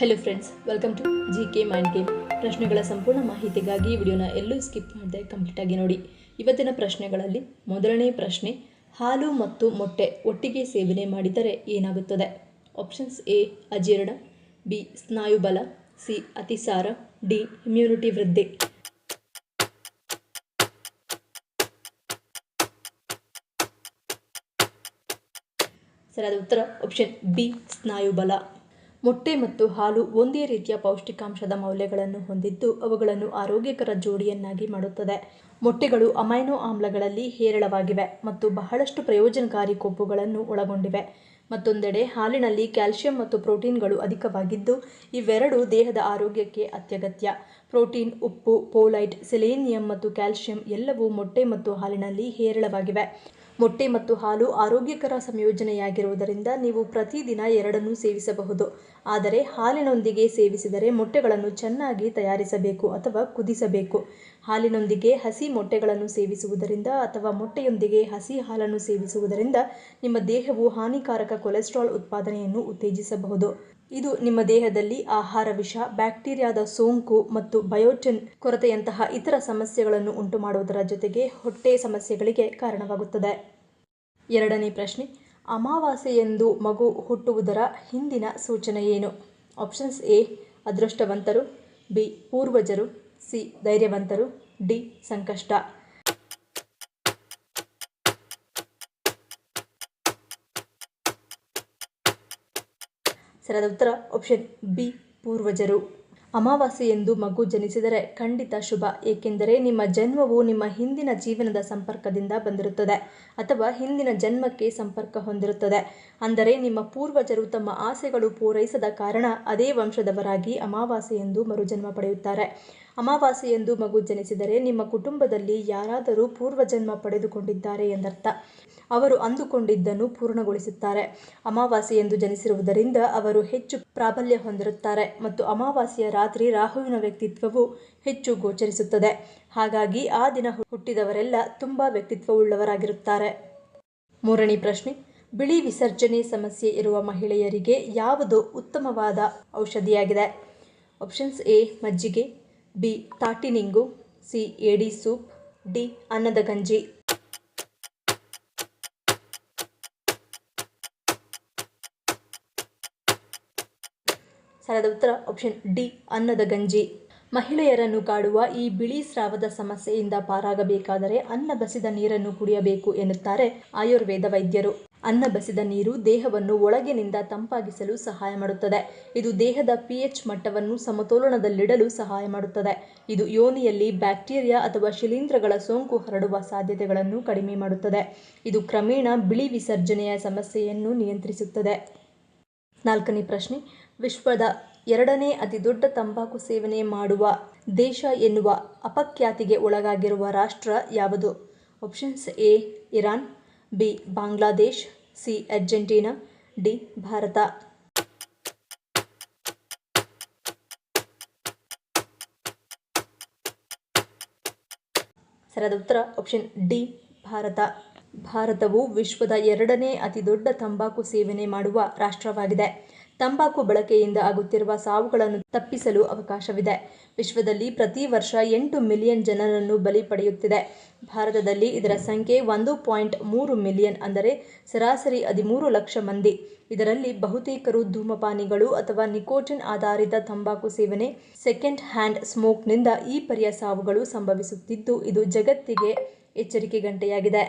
Hello friends, welcome to GK mind game. ಪ್ರಶ್ನೆಗಳ ಸಂಪೂರ್ಣ ಮಾಹಿತಿಗಾಗಿ ವಿಡಿಯೋನ ಎಲ್ಲೂ ಸ್ಕಿಪ್ ಮಾಡದೆ ಕಂಪ್ಲೀಟಾಗಿ ನೋಡಿ. ಇವತ್ತಿನ ಪ್ರಶ್ನೆಗಳಲ್ಲಿ ಮೊದಲನೇ ಪ್ರಶ್ನೆ, ಹಾಲು ಮತ್ತು ಮೊಟ್ಟೆ ಒಟ್ಟಿಗೆ ಸೇವನೆ ಮಾಡಿದರೆ ಏನಾಗುತ್ತದೆ? ಆಪ್ಷನ್ಸ್: ಎ ಅಜೀರ್ಣ, ಬಿ ಸ್ನಾಯುಬಲ, ಸಿ ಅತಿಸಾರ, ಡಿ ಇಮ್ಯುನಿಟಿ ವೃದ್ಧಿ. ಸರಿಯಾದ ಉತ್ತರ ಆಪ್ಷನ್ ಬಿ ಸ್ನಾಯುಬಲ. ಮೊಟ್ಟೆ ಮತ್ತು ಹಾಲು ಒಂದೇ ರೀತಿಯ ಪೌಷ್ಟಿಕಾಂಶದ ಮೌಲ್ಯಗಳನ್ನು ಹೊಂದಿದ್ದು ಅವುಗಳನ್ನು ಆರೋಗ್ಯಕರ ಜೋಡಿಯನ್ನಾಗಿ ಮಾಡುತ್ತದೆ. ಮೊಟ್ಟೆಗಳು ಅಮೈನೋ ಆಮ್ಲಗಳಲ್ಲಿ ಹೇರಳವಾಗಿವೆ ಮತ್ತು ಬಹಳಷ್ಟು ಪ್ರಯೋಜನಕಾರಿ ಕೊಬ್ಬುಗಳನ್ನು ಒಳಗೊಂಡಿವೆ. ಮತ್ತೊಂದೆಡೆ ಹಾಲಿನಲ್ಲಿ ಕ್ಯಾಲ್ಸಿಯಂ ಮತ್ತು ಪ್ರೋಟೀನ್ಗಳು ಅಧಿಕವಾಗಿದ್ದು ಇವೆರಡೂ ದೇಹದ ಆರೋಗ್ಯಕ್ಕೆ ಅತ್ಯಗತ್ಯ. ಪ್ರೋಟೀನ್, ಉಪ್ಪು, ಫೋಲೈಟ್, ಸೆಲೆನಿಯಂ ಮತ್ತು ಕ್ಯಾಲ್ಸಿಯಂ ಎಲ್ಲವೂ ಮೊಟ್ಟೆ ಮತ್ತು ಹಾಲಿನಲ್ಲಿ ಹೇರಳವಾಗಿವೆ. ಮೊಟ್ಟೆ ಮತ್ತು ಹಾಲು ಆರೋಗ್ಯಕರ ಸಂಯೋಜನೆಯಾಗಿರುವುದರಿಂದ ನೀವು ಪ್ರತಿದಿನ ಎರಡನ್ನೂ ಸೇವಿಸಬಹುದು. ಆದರೆ ಹಾಲಿನೊಂದಿಗೆ ಸೇವಿಸಿದರೆ ಮೊಟ್ಟೆಗಳನ್ನು ಚೆನ್ನಾಗಿ ತಯಾರಿಸಬೇಕು ಅಥವಾ ಕುದಿಸಬೇಕು. ಹಾಲಿನೊಂದಿಗೆ ಹಸಿ ಮೊಟ್ಟೆಗಳನ್ನು ಸೇವಿಸುವುದರಿಂದ ಅಥವಾ ಮೊಟ್ಟೆಯೊಂದಿಗೆ ಹಸಿ ಹಾಲನ್ನು ಸೇವಿಸುವುದರಿಂದ ನಿಮ್ಮ ದೇಹವು ಹಾನಿಕಾರಕ ಕೊಲೆಸ್ಟ್ರಾಲ್ ಉತ್ಪಾದನೆಯನ್ನು ಉತ್ತೇಜಿಸಬಹುದು. ಇದು ನಿಮ್ಮ ದೇಹದಲ್ಲಿ ಆಹಾರ ವಿಷ, ಬ್ಯಾಕ್ಟೀರಿಯಾದ ಸೋಂಕು ಮತ್ತು ಬಯೋಟಿನ್ ಕೊರತೆಯಂತಹ ಇತರ ಸಮಸ್ಯೆಗಳನ್ನು ಉಂಟುಮಾಡುವುದರ ಜೊತೆಗೆ ಹೊಟ್ಟೆ ಸಮಸ್ಯೆಗಳಿಗೆ ಕಾರಣವಾಗುತ್ತದೆ. ಎರಡನೇ ಪ್ರಶ್ನೆ, ಅಮಾವಾಸ್ಯೆಯಂದು ಮಗು ಹುಟ್ಟುವುದರ ಹಿಂದಿನ ಸೂಚನೆ ಏನು? ಆಪ್ಷನ್ಸ್: ಎ ಅದೃಷ್ಟವಂತರು, ಬಿ ಪೂರ್ವಜರು, ಸಿ ಧೈರ್ಯವಂತರು, ಡಿ ಸಂಕಷ್ಟ. ಸರಿಯಾದ ಉತ್ತರ ಆಪ್ಷನ್ ಬಿ ಪೂರ್ವಜರು. ಅಮಾವಾಸ್ಯೆಯಂದು ಮಗು ಜನಿಸಿದರೆ ಖಂಡಿತ ಶುಭ, ಏಕೆಂದರೆ ನಿಮ್ಮ ಜನ್ಮವು ನಿಮ್ಮ ಹಿಂದಿನ ಜೀವನದ ಸಂಪರ್ಕದಿಂದ ಬಂದಿರುತ್ತದೆ ಅಥವಾ ಹಿಂದಿನ ಜನ್ಮಕ್ಕೆ ಸಂಪರ್ಕ ಹೊಂದಿರುತ್ತದೆ. ಅಂದರೆ ನಿಮ್ಮ ಪೂರ್ವಜರು ತಮ್ಮ ಆಸೆಗಳು ಪೂರೈಸದ ಕಾರಣ ಅದೇ ವಂಶದವರಾಗಿ ಅಮಾವಾಸ್ಯೆಯಂದು ಮರುಜನ್ಮ ಪಡೆಯುತ್ತಾರೆ. ಅಮಾವಾಸ್ಯೆಯಂದು ಮಗು ಜನಿಸಿದರೆ ನಿಮ್ಮ ಕುಟುಂಬದಲ್ಲಿ ಯಾರಾದರೂ ಪೂರ್ವಜನ್ಮ ಪಡೆದುಕೊಂಡಿದ್ದಾರೆ ಎಂದರ್ಥ. ಅವರು ಅಂದುಕೊಂಡಿದ್ದನ್ನು ಪೂರ್ಣಗೊಳಿಸುತ್ತಾರೆ. ಅಮಾವಾಸ್ಯೆಯಂದು ಜನಿಸಿರುವುದರಿಂದ ಅವರು ಹೆಚ್ಚು ಪ್ರಾಬಲ್ಯ ಹೊಂದಿರುತ್ತಾರೆ ಮತ್ತು ಅಮಾವಾಸ್ಯೆಯ ರಾತ್ರಿ ರಾಹುವಿನ ವ್ಯಕ್ತಿತ್ವವು ಹೆಚ್ಚು ಗೋಚರಿಸುತ್ತದೆ. ಹಾಗಾಗಿ ಆ ದಿನ ಹುಟ್ಟಿದವರೆಲ್ಲ ತುಂಬಾ ವ್ಯಕ್ತಿತ್ವವುಳ್ಳವರಾಗಿರುತ್ತಾರೆ. ಮೂರನೇ ಪ್ರಶ್ನೆ, ಬಿಳಿ ವಿಸರ್ಜನೆ ಸಮಸ್ಯೆ ಇರುವ ಮಹಿಳೆಯರಿಗೆ ಯಾವುದು ಉತ್ತಮವಾದ ಔಷಧಿಯಾಗಿದೆ? ಆಪ್ಷನ್ಸ್: ಎ ಮಜ್ಜಿಗೆ, ಬಿ ತಾಟಿನಿಂಗು, ಸಿ ಏಡಿ ಸೂಪ್, ಡಿ ಅನ್ನದ ಗಂಜಿ. ಸರಿಯಾದ ಉತ್ತರ ಆಪ್ಷನ್ ಡಿ ಅನ್ನದ ಗಂಜಿ. ಮಹಿಳೆಯರನ್ನು ಕಾಡುವ ಈ ಬಿಳಿ ಸ್ರಾವದ ಸಮಸ್ಯೆಯಿಂದ ಪಾರಾಗಬೇಕಾದರೆ ಅನ್ನ ಬಸಿದ ನೀರನ್ನು ಕುಡಿಯಬೇಕು ಎನ್ನುತ್ತಾರೆ ಆಯುರ್ವೇದ ವೈದ್ಯರು. ಅನ್ನ ಬಸಿದ ನೀರು ದೇಹವನ್ನು ಒಳಗಿನಿಂದ ತಂಪಾಗಿಸಲು ಸಹಾಯ ಮಾಡುತ್ತದೆ. ಇದು ದೇಹದ pH ಮಟ್ಟವನ್ನು ಸಮತೋಲನದಲ್ಲಿಡಲು ಸಹಾಯ ಮಾಡುತ್ತದೆ. ಇದು ಯೋನಿಯಲ್ಲಿ ಬ್ಯಾಕ್ಟೀರಿಯಾ ಅಥವಾ ಶಿಲೀಂಧ್ರಗಳ ಸೋಂಕು ಹರಡುವ ಸಾಧ್ಯತೆಗಳನ್ನು ಕಡಿಮೆ ಮಾಡುತ್ತದೆ. ಇದು ಕ್ರಮೇಣ ಬಿಳಿ ವಿಸರ್ಜನೆಯ ಸಮಸ್ಯೆಯನ್ನು ನಿಯಂತ್ರಿಸುತ್ತದೆ. ನಾಲ್ಕನೇ ಪ್ರಶ್ನೆ, ವಿಶ್ವದ ಎರಡನೇ ಅತಿದೊಡ್ಡ ತಂಬಾಕು ಸೇವನೆ ಮಾಡುವ ದೇಶ ಎನ್ನುವ ಅಪಖ್ಯಾತಿಗೆ ಒಳಗಾಗಿರುವ ರಾಷ್ಟ್ರ ಯಾವುದು? Options: A Iran, B Bangladesh, C Argentina, D Bharat. ಸರಿಯಾದ ಉತ್ತರ ಆಪ್ಷನ್ ಡಿ ಭಾರತ. ಭಾರತವು ವಿಶ್ವದ ಎರಡನೇ ಅತಿದೊಡ್ಡ ತಂಬಾಕು ಸೇವನೆ ಮಾಡುವ ರಾಷ್ಟ್ರವಾಗಿದೆ. ತಂಬಾಕು ಬಳಕೆಯಿಂದ ಆಗುತ್ತಿರುವ ಸಾವುಗಳನ್ನು ತಪ್ಪಿಸಲು ಅವಕಾಶವಿದೆ. ವಿಶ್ವದಲ್ಲಿ ಪ್ರತಿ ವರ್ಷ 8 ಮಿಲಿಯನ್ ಜನರನ್ನು ಬಲಿ ಪಡೆಯುತ್ತಿದೆ. ಭಾರತದಲ್ಲಿ ಇದರ ಸಂಖ್ಯೆ 1.3 ಮಿಲಿಯನ್, ಅಂದರೆ ಸರಾಸರಿ 13 ಲಕ್ಷ ಮಂದಿ. ಇದರಲ್ಲಿ ಬಹುತೇಕರು ಧೂಮಪಾನಿಗಳು ಅಥವಾ ನಿಕೋಟಿನ್ ಆಧಾರಿತ ತಂಬಾಕು ಸೇವನೆ, ಸೆಕೆಂಡ್ ಹ್ಯಾಂಡ್ ಸ್ಮೋಕ್ನಿಂದ ಈ ಪರಿಯ ಸಾವುಗಳು ಸಂಭವಿಸುತ್ತಿದ್ದು ಇದು ಜಗತ್ತಿಗೆ ಎಚ್ಚರಿಕೆ ಗಂಟೆಯಾಗಿದೆ.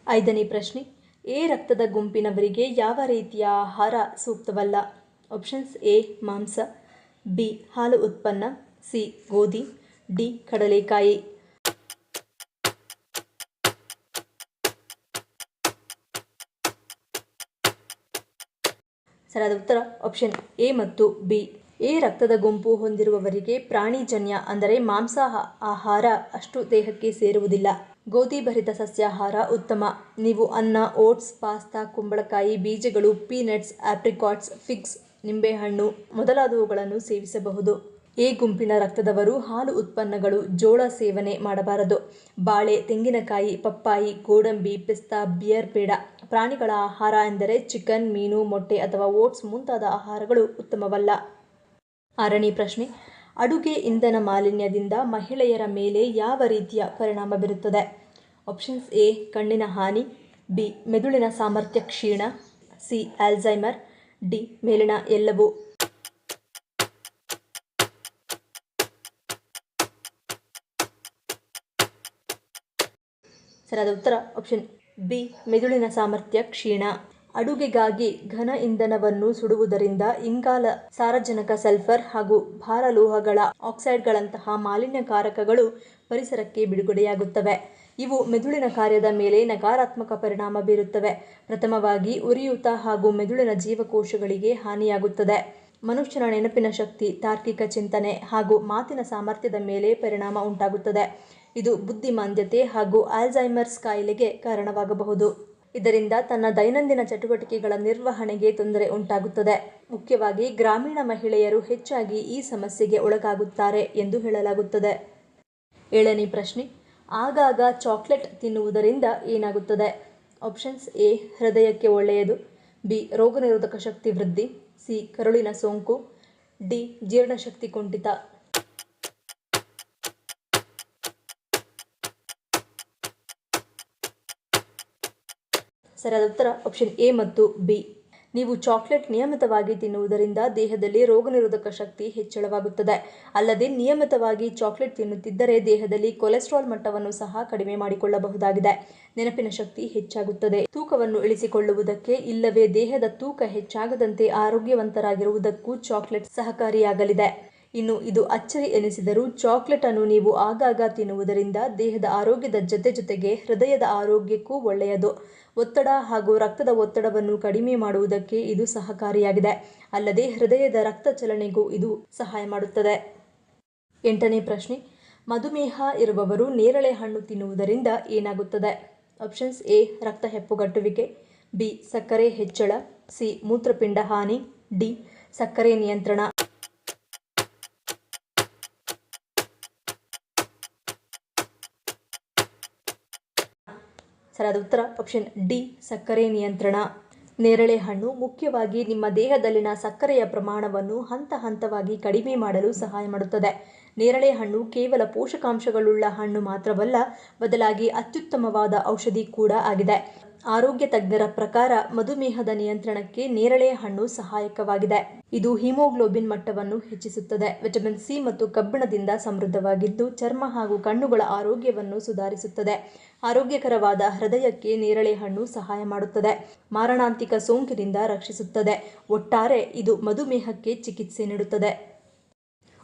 ಐದನೇ ಪ್ರಶ್ನೆ, ಎ ರಕ್ತದ ಗುಂಪಿನವರಿಗೆ ಯಾವ ರೀತಿಯ ಆಹಾರ ಸೂಕ್ತವಲ್ಲ? ಆಪ್ಷನ್ಸ್: ಎ ಮಾಂಸ, ಬಿ ಹಾಲು ಉತ್ಪನ್ನ, ಸಿ ಗೋಧಿ, ಡಿ ಕಡಲೆಕಾಯಿ. ಸರಿಯಾದ ಉತ್ತರ ಆಪ್ಷನ್ ಎ ಮತ್ತು ಬಿ. ಎ ರಕ್ತದ ಗುಂಪು ಹೊಂದಿರುವವರಿಗೆ ಪ್ರಾಣಿಜನ್ಯ ಅಂದರೆ ಮಾಂಸ ಆಹಾರ ಅಷ್ಟು ದೇಹಕ್ಕೆ ಸೇರುವುದಿಲ್ಲ. ಗೋಧಿ ಭರಿತ ಸಸ್ಯಾಹಾರ ಉತ್ತಮ. ನೀವು ಅನ್ನ, ಓಟ್ಸ್, ಪಾಸ್ತಾ, ಕುಂಬಳಕಾಯಿ ಬೀಜಗಳು, ಪೀನಟ್ಸ್, ಆಪ್ರಿಕಾಟ್ಸ್, ಫಿಗ್ಸ್, ನಿಂಬೆಹಣ್ಣು ಮೊದಲಾದವುಗಳನ್ನು ಸೇವಿಸಬಹುದು. ಎ ಗುಂಪಿನ ರಕ್ತದವರು ಹಾಲು ಉತ್ಪನ್ನಗಳು, ಜೋಳ ಸೇವನೆ ಮಾಡಬಾರದು. ಬಾಳೆ, ತೆಂಗಿನಕಾಯಿ, ಪಪ್ಪಾಯಿ, ಗೋಡಂಬಿ, ಪಿಸ್ತಾ, ಬಿಯರ್ ಬೇಡ. ಪ್ರಾಣಿಗಳ ಆಹಾರ ಎಂದರೆ ಚಿಕನ್, ಮೀನು, ಮೊಟ್ಟೆ ಅಥವಾ ಓಟ್ಸ್ ಮುಂತಾದ ಆಹಾರಗಳು ಉತ್ತಮವಲ್ಲ. 6ನೇ ಪ್ರಶ್ನೆ, ಅಡುಗೆ ಇಂಧನ ಮಾಲಿನ್ಯದಿಂದ ಮಹಿಳೆಯರ ಮೇಲೆ ಯಾವ ರೀತಿಯ ಪರಿಣಾಮ ಬೀರುತ್ತದೆ? ಆಪ್ಷನ್ಸ್ ಎ ಕಣ್ಣಿನ ಹಾನಿ, ಬಿ ಮೆದುಳಿನ ಸಾಮರ್ಥ್ಯ ಕ್ಷೀಣ, ಸಿ ಆಲ್ಝೈಮರ್, ಡಿ ಮೇಲಿನ ಎಲ್ಲವೂ. ಸರಿಯಾದ ಉತ್ತರ ಆಪ್ಷನ್ ಬಿ ಮೆದುಳಿನ ಸಾಮರ್ಥ್ಯ ಕ್ಷೀಣ. ಅಡುಗೆಗಾಗಿ ಘನ ಇಂಧನವನ್ನು ಸುಡುವುದರಿಂದ ಇಂಗಾಲ, ಸಾರಜನಕ, ಸಲ್ಫರ್ ಹಾಗೂ ಭಾರಲೋಹಗಳ ಆಕ್ಸೈಡ್ಗಳಂತಹ ಮಾಲಿನ್ಯಕಾರಕಗಳು ಪರಿಸರಕ್ಕೆ ಬಿಡುಗಡೆಯಾಗುತ್ತವೆ. ಇವು ಮೆದುಳಿನ ಕಾರ್ಯದ ಮೇಲೆ ನಕಾರಾತ್ಮಕ ಪರಿಣಾಮ ಬೀರುತ್ತವೆ. ಪ್ರಥಮವಾಗಿ ಉರಿಯೂತ ಹಾಗೂ ಮೆದುಳಿನ ಜೀವಕೋಶಗಳಿಗೆ ಹಾನಿಯಾಗುತ್ತದೆ. ಮನುಷ್ಯನ ನೆನಪಿನ ಶಕ್ತಿ, ತಾರ್ಕಿಕ ಚಿಂತನೆ ಹಾಗೂ ಮಾತಿನ ಸಾಮರ್ಥ್ಯದ ಮೇಲೆ ಪರಿಣಾಮ ಉಂಟಾಗುತ್ತದೆ. ಇದು ಬುದ್ಧಿಮಾಂದ್ಯತೆ ಹಾಗೂ ಆಲ್ಝೈಮರ್ಸ್ ಕಾಯಿಲೆಗೆ ಕಾರಣವಾಗಬಹುದು. ಇದರಿಂದ ತನ್ನ ದೈನಂದಿನ ಚಟುವಟಿಕೆಗಳ ನಿರ್ವಹಣೆಗೆ ತೊಂದರೆ ಉಂಟಾಗುತ್ತದೆ. ಮುಖ್ಯವಾಗಿ ಗ್ರಾಮೀಣ ಮಹಿಳೆಯರು ಹೆಚ್ಚಾಗಿ ಈ ಸಮಸ್ಯೆಗೆ ಒಳಗಾಗುತ್ತಾರೆ ಎಂದು ಹೇಳಲಾಗುತ್ತದೆ. 7ನೇ ಪ್ರಶ್ನೆ, ಆಗಾಗ ಚಾಕ್ಲೇಟ್ ತಿನ್ನುವುದರಿಂದ ಏನಾಗುತ್ತದೆ? ಆಪ್ಷನ್ಸ್ ಎ ಹೃದಯಕ್ಕೆ ಒಳ್ಳೆಯದು, ಬಿ ರೋಗನಿರೋಧಕ ಶಕ್ತಿ ವೃದ್ಧಿ, ಸಿ ಕರುಳಿನ ಸೋಂಕು, ಡಿ ಜೀರ್ಣಶಕ್ತಿ ಕುಂಠಿತ. ಸರಿಯಾದ ಉತ್ತರ ಆಪ್ಷನ್ ಎ ಮತ್ತು ಬಿ. ನೀವು ಚಾಕ್ಲೇಟ್ ನಿಯಮಿತವಾಗಿ ತಿನ್ನುವುದರಿಂದ ದೇಹದಲ್ಲಿ ರೋಗನಿರೋಧಕ ಶಕ್ತಿ ಹೆಚ್ಚಳವಾಗುತ್ತದೆ. ಅಲ್ಲದೆ ನಿಯಮಿತವಾಗಿ ಚಾಕ್ಲೇಟ್ ತಿನ್ನುತ್ತಿದ್ದರೆ ದೇಹದಲ್ಲಿ ಕೊಲೆಸ್ಟ್ರಾಲ್ ಮಟ್ಟವನ್ನು ಸಹ ಕಡಿಮೆ ಮಾಡಿಕೊಳ್ಳಬಹುದಾಗಿದೆ. ನೆನಪಿನ ಶಕ್ತಿ ಹೆಚ್ಚಾಗುತ್ತದೆ. ತೂಕವನ್ನು ಇಳಿಸಿಕೊಳ್ಳುವುದಕ್ಕೆ ಇಲ್ಲವೇ ದೇಹದ ತೂಕ ಹೆಚ್ಚಾಗದಂತೆ ಆರೋಗ್ಯವಂತರಾಗಿರುವುದಕ್ಕೂ ಚಾಕ್ಲೇಟ್ ಸಹಕಾರಿಯಾಗಲಿದೆ. ಇನ್ನು ಇದು ಅಚ್ಚರಿ ಎನಿಸಿದರೂ ಚಾಕ್ಲೇಟ್ ಅನ್ನು ನೀವು ಆಗಾಗ ತಿನ್ನುವುದರಿಂದ ದೇಹದ ಆರೋಗ್ಯದ ಜೊತೆಗೆ ಹೃದಯದ ಆರೋಗ್ಯಕ್ಕೂ ಒಳ್ಳೆಯದು. ಒತ್ತಡ ಹಾಗೂ ರಕ್ತದ ಒತ್ತಡವನ್ನು ಕಡಿಮೆ ಮಾಡುವುದಕ್ಕೆ ಇದು ಸಹಕಾರಿಯಾಗಿದೆ. ಅಲ್ಲದೆ ಹೃದಯದ ರಕ್ತ ಚಲನೆಗೂ ಇದು ಸಹಾಯ ಮಾಡುತ್ತದೆ. 8ನೇ ಪ್ರಶ್ನೆ, ಮಧುಮೇಹ ಇರುವವರು ನೇರಳೆ ಹಣ್ಣು ತಿನ್ನುವುದರಿಂದ ಏನಾಗುತ್ತದೆ? ಆಪ್ಷನ್ಸ್ ಎ ರಕ್ತ ಹೆಪ್ಪುಗಟ್ಟುವಿಕೆ, ಬಿ ಸಕ್ಕರೆ ಹೆಚ್ಚಳ, ಸಿ ಮೂತ್ರಪಿಂಡ ಹಾನಿ, ಡಿ ಸಕ್ಕರೆ ನಿಯಂತ್ರಣ. ಸರಿಯಾದ ಉತ್ತರ ಆಪ್ಷನ್ ಡಿ ಸಕ್ಕರೆ ನಿಯಂತ್ರಣ. ನೇರಳೆ ಹಣ್ಣು ಮುಖ್ಯವಾಗಿ ನಿಮ್ಮ ದೇಹದಲ್ಲಿನ ಸಕ್ಕರೆಯ ಪ್ರಮಾಣವನ್ನು ಹಂತವಾಗಿ ಕಡಿಮೆ ಮಾಡಲು ಸಹಾಯ ಮಾಡುತ್ತದೆ. ನೇರಳೆ ಹಣ್ಣು ಕೇವಲ ಪೋಷಕಾಂಶಗಳುಳ್ಳ ಹಣ್ಣು ಮಾತ್ರವಲ್ಲ, ಬದಲಾಗಿ ಅತ್ಯುತ್ತಮವಾದ ಔಷಧಿ ಕೂಡ ಆಗಿದೆ. ಆರೋಗ್ಯ ತಜ್ಞರ ಪ್ರಕಾರ ಮಧುಮೇಹದ ನಿಯಂತ್ರಣಕ್ಕೆ ನೇರಳೆ ಹಣ್ಣು ಸಹಾಯಕವಾಗಿದೆ. ಇದು ಹಿಮೋಗ್ಲೋಬಿನ್ ಮಟ್ಟವನ್ನು ಹೆಚ್ಚಿಸುತ್ತದೆ. ವಿಟಮಿನ್ ಸಿ ಮತ್ತು ಕಬ್ಬಿಣದಿಂದ ಸಮೃದ್ಧವಾಗಿದ್ದು ಚರ್ಮ ಹಾಗೂ ಕಣ್ಣುಗಳ ಆರೋಗ್ಯವನ್ನು ಸುಧಾರಿಸುತ್ತದೆ. ಆರೋಗ್ಯಕರವಾದ ಹೃದಯಕ್ಕೆ ನೇರಳೆ ಹಣ್ಣು ಸಹಾಯ ಮಾಡುತ್ತದೆ. ಮಾರಣಾಂತಿಕ ಸೋಂಕಿನಿಂದ ರಕ್ಷಿಸುತ್ತದೆ. ಒಟ್ಟಾರೆ ಇದು ಮಧುಮೇಹಕ್ಕೆ ಚಿಕಿತ್ಸೆ ನೀಡುತ್ತದೆ.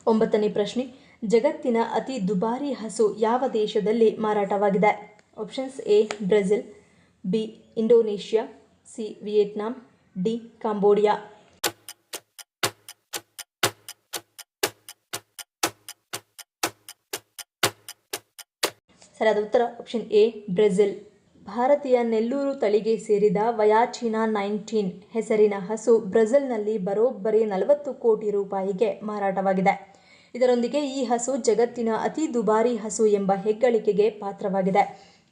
9ನೇ ಪ್ರಶ್ನೆ, ಜಗತ್ತಿನ ಅತಿ ದುಬಾರಿ ಹಸು ಯಾವ ದೇಶದಲ್ಲಿ ಮಾರಾಟವಾಗಿದೆ? Options A Brazil, B Indonesia, C Vietnam, D Cambodia. ಸರಿಯಾದ ಉತ್ತರ ಆಪ್ಷನ್ ಎ ಬ್ರೆಜಿಲ್. ಭಾರತೀಯ ನೆಲ್ಲೂರು ತಳಿಗೆ ಸೇರಿದ ವಯಾಚಿನಾ 19 ಹೆಸರಿನ ಹಸು ಬ್ರೆಜಿಲ್ನಲ್ಲಿ ಬರೋಬ್ಬರಿ 40 ಕೋಟಿ ರೂಪಾಯಿಗೆ ಮಾರಾಟವಾಗಿದೆ. ಇದರೊಂದಿಗೆ ಈ ಹಸು ಜಗತ್ತಿನ ಅತಿ ದುಬಾರಿ ಹಸು ಎಂಬ ಹೆಗ್ಗಳಿಕೆಗೆ ಪಾತ್ರವಾಗಿದೆ.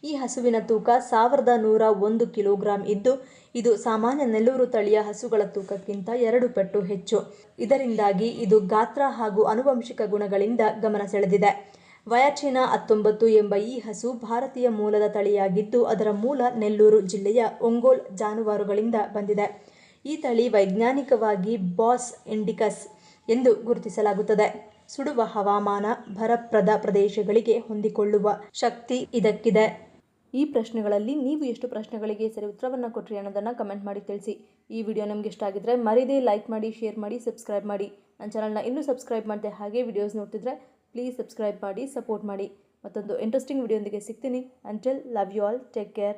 ಈ ಹಸುವಿನ ತೂಕ 1101 ಕಿಲೋಗ್ರಾಂ ಇದ್ದು, ಇದು ಸಾಮಾನ್ಯ ನೆಲ್ಲೂರು ತಳಿಯ ಹಸುಗಳ ತೂಕಕ್ಕಿಂತ 2 ಪಟ್ಟು ಹೆಚ್ಚು. ಇದರಿಂದಾಗಿ ಇದು ಗಾತ್ರ ಹಾಗೂ ಆನುವಂಶಿಕ ಗುಣಗಳಿಂದ ಗಮನ ಸೆಳೆದಿದೆ. ವಯಾಚಿನಾ 19 ಎಂಬ ಈ ಹಸು ಭಾರತೀಯ ಮೂಲದ ತಳಿಯಾಗಿದ್ದು, ಅದರ ಮೂಲ ನೆಲ್ಲೂರು ಜಿಲ್ಲೆಯ ಒಂಗೋಲ್ ಜಾನುವಾರುಗಳಿಂದ ಬಂದಿದೆ. ಈ ತಳಿ ವೈಜ್ಞಾನಿಕವಾಗಿ ಬಾಸ್ ಇಂಡಿಕಸ್ ಎಂದು ಗುರುತಿಸಲಾಗುತ್ತದೆ. ಸುಡುವ ಹವಾಮಾನ, ಬರಪ್ರದ ಪ್ರದೇಶಗಳಿಗೆ ಹೊಂದಿಕೊಳ್ಳುವ ಶಕ್ತಿ ಇದಕ್ಕಿದೆ. ಈ ಪ್ರಶ್ನೆಗಳಲ್ಲಿ ನೀವು ಎಷ್ಟು ಪ್ರಶ್ನೆಗಳಿಗೆ ಸರಿ ಉತ್ತರವನ್ನು ಕೊಟ್ಟರಿ ಅನ್ನೋದನ್ನು ಕಮೆಂಟ್ ಮಾಡಿ ತಿಳಿಸಿ. ಈ ವಿಡಿಯೋ ನಿಮಗೆ ಇಷ್ಟ ಆಗಿದ್ರೆ ಮರಿದೇ ಲೈಕ್ ಮಾಡಿ, ಶೇರ್ ಮಾಡಿ, ಸಬ್ಸ್ಕ್ರೈಬ್ ಮಾಡಿ. ನನ್ನ ಚಾನಲ್ನ ಇನ್ನೂ ಸಬ್ಸ್ಕ್ರೈಬ್ ಮಾಡಿದೆ ಹಾಗೆ ವಿಡಿಯೋಸ್ ನೋಡ್ತಿದ್ರೆ ಪ್ಲೀಸ್ ಸಬ್ಸ್ಕ್ರೈಬ್ ಮಾಡಿ, ಸಪೋರ್ಟ್ ಮಾಡಿ. ಮತ್ತೊಂದು ಇಂಟ್ರೆಸ್ಟಿಂಗ್ ವಿಡಿಯೋದೊಂದಿಗೆ ಸಿಗ್ತೀನಿ. Until love you all, take care.